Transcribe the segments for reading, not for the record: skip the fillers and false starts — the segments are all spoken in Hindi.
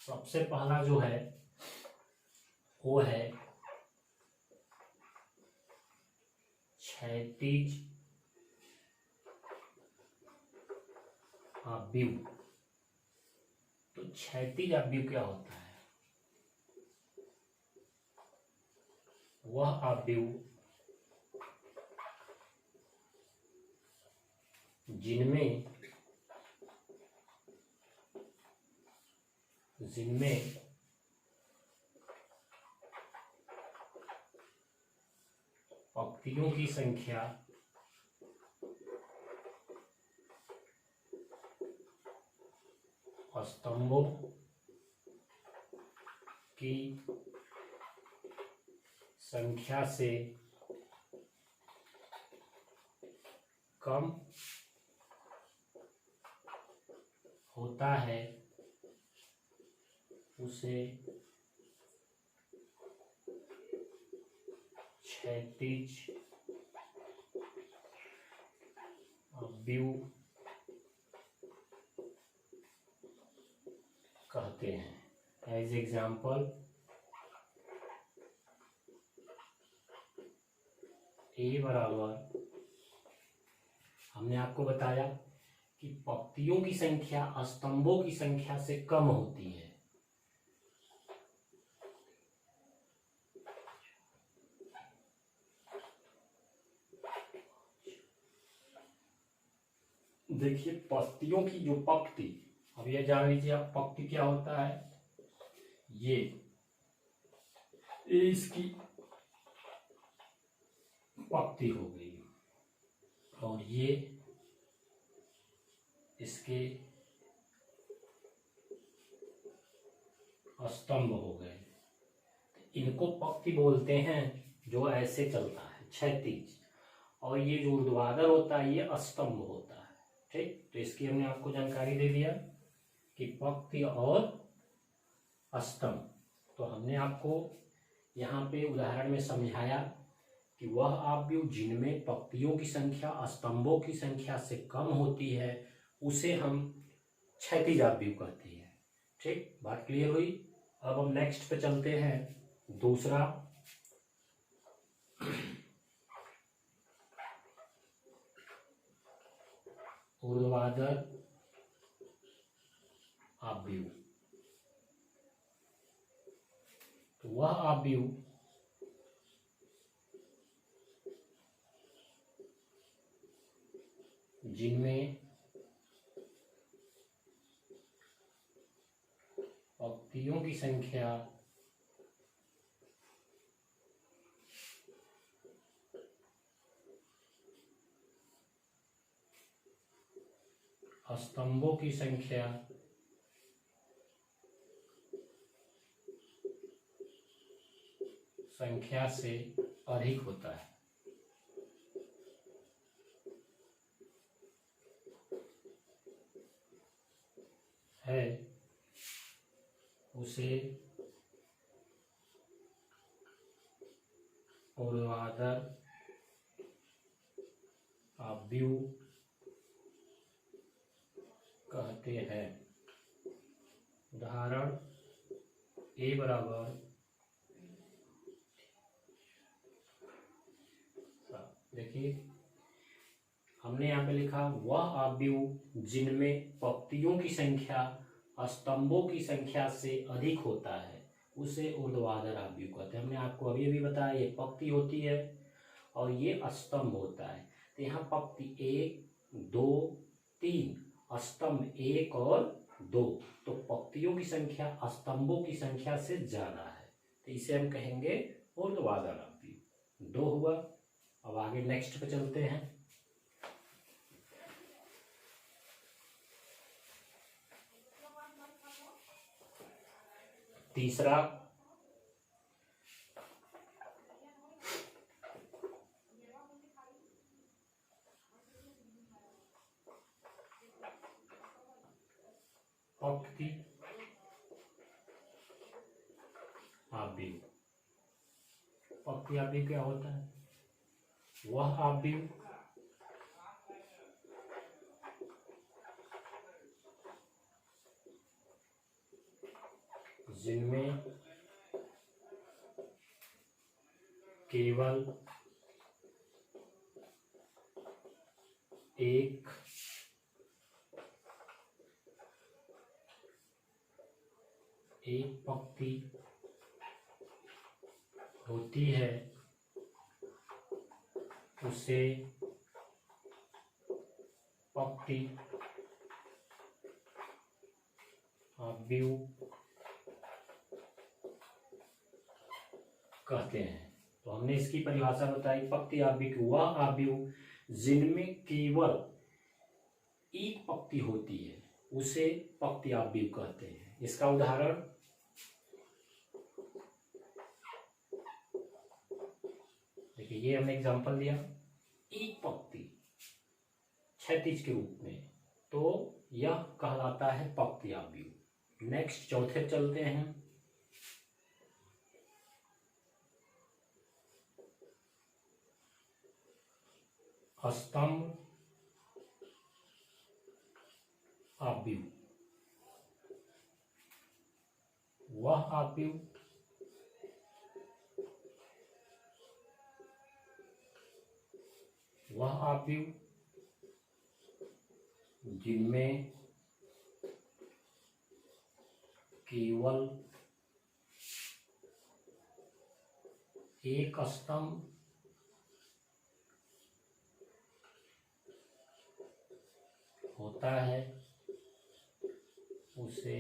सबसे पहला जो है वो है क्षैतिज अवयव। तो क्षैतिज अवयव क्या होता है? वह अवयव जिनमें पंक्तियों की संख्या स्तंभों की संख्या से कम होता है उसे क्षैतिज अवयव कहते हैं। एज एग्जाम्पल ए बराबर, हमने आपको बताया कि पंक्तियों की संख्या स्तंभों की संख्या से कम होती है। देखिए पंक्तियों की जो पंक्ति, अब ये जान लीजिए आप पंक्ति क्या होता है। ये इसकी पंक्ति हो गई और ये इसके स्तंभ हो गए। इनको पंक्ति बोलते हैं जो ऐसे चलता है क्षैतिज, और ये जो ऊर्ध्वाधर होता है ये स्तंभ होता है। ठीक, तो इसकी हमने आपको जानकारी दे दिया कि पंक्ति और स्तंभ। तो हमने आपको यहाँ पे उदाहरण में समझाया कि वह अवयव जिनमें पंक्तियों की संख्या स्तंभों की संख्या से कम होती है उसे हम क्षैतिज अवयव कहते हैं। ठीक, बात क्लियर हुई। अब हम नेक्स्ट पे चलते हैं। दूसरा ऊर्ध्वाधर अवयव। तो वह अवयव जिनमें पंक्तियों की संख्या स्तंभों की संख्या से अधिक होता है उसे ऊर्ध्वाधर अवयव कहते हैं। उदाहरण ए बराबर, देखिए हमने यहाँ पे लिखा वह अवयव जिनमें पंक्तियों की संख्या स्तंभों की संख्या से अधिक होता है उसे ऊर्ध्वाधर अवयव कहते हैं। हमने आपको अभी अभी बताया ये पंक्ति होती है और ये स्तंभ होता है। तो यहाँ पंक्ति 1 2 3, स्तंभ 1 और 2, तो पंक्तियों की संख्या स्तंभों की संख्या से ज्यादा है, तो इसे हम कहेंगे ऊर्ध्वाधर अवयव। 2 हुआ। अब आगे नेक्स्ट पे चलते हैं। तीसरा पंक्ति अवयव। पंक्ति अवयव क्या होता है? वह अवयव जिनमें केवल एक पंक्ति होती है उसे पंक्ति आव्यूह कहते हैं। तो हमने इसकी परिभाषा बताई। पंक्ति आव्यूह वह आव्यूह जिनमें केवल एक पंक्ति होती है उसे पंक्ति आव्यूह कहते हैं। इसका उदाहरण देखिए, ये हमने एग्जांपल दिया, एक पंक्ति क्षैतिज के रूप में, तो यह कहलाता है पंक्ति आव्यूह। नेक्स्ट चौथे चलते हैं। स्तंभ आव्यूह वह आव्यूह जिनमें केवल एक स्तंभ होता है उसे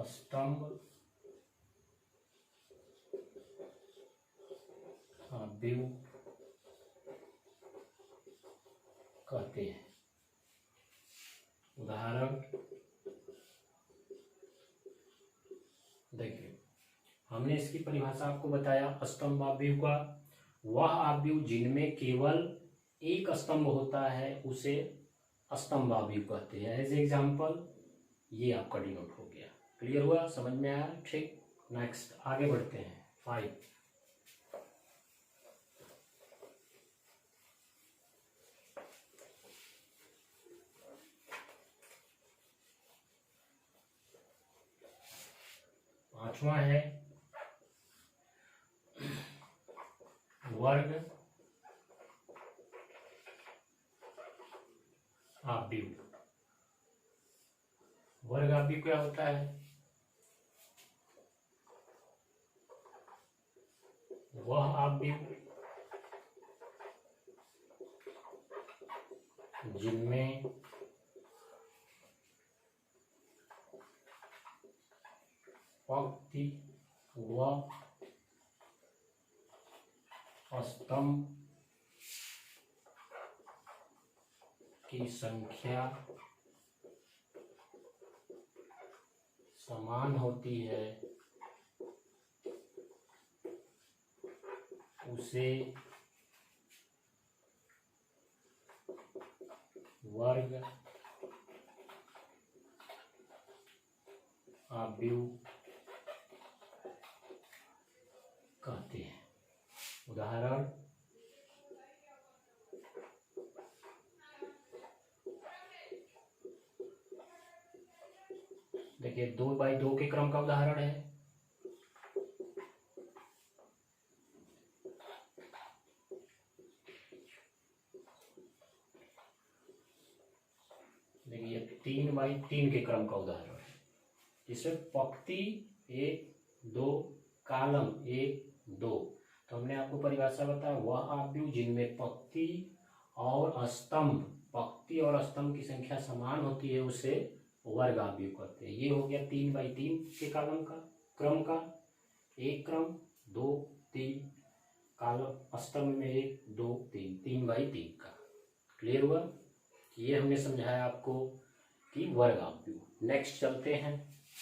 स्तंभ आव्यूह कहते हैं। उदाहरण देखिए, हमने इसकी परिभाषा आपको बताया स्तंभ आव्यूह का, वह आव्यूह जिनमें केवल एक स्तंभ होता है उसे स्तंभ आव्यूह कहते हैं। एज एग्जाम्पल ये आपका डिनोट हो गया। क्लियर हुआ, समझ में आया? ठीक, नेक्स्ट आगे बढ़ते हैं। 5 पांचवा है वर्ग आव्यूह। वर्ग आव्यूह क्या होता है? वह आव्यूह जिनमें पंक्ति व स्तंभ की संख्या समान होती है उसे वर्ग आव्यूह कहते हैं। उदाहरण देखिए, 2x2 के क्रम का उदाहरण है। देखिए 3x3 के क्रम का उदाहरण है, जिसमें पंक्ति 1 2 कॉलम 1 2। तो हमने आपको परिभाषा बताया, वह आव्यूह जिनमें पंक्ति और स्तंभ की संख्या समान होती है उसे वर्ग आव्यूह कहते हैं। ये हो गया 3x3 के कॉलम का क्रम का, एक क्रम 2 3 कॉलम स्तंभ में 1 2 3 3x3 का। क्लियर हुआ? ये हमने समझाया आपको कि वर्ग आव्यूह। नेक्स्ट चलते हैं।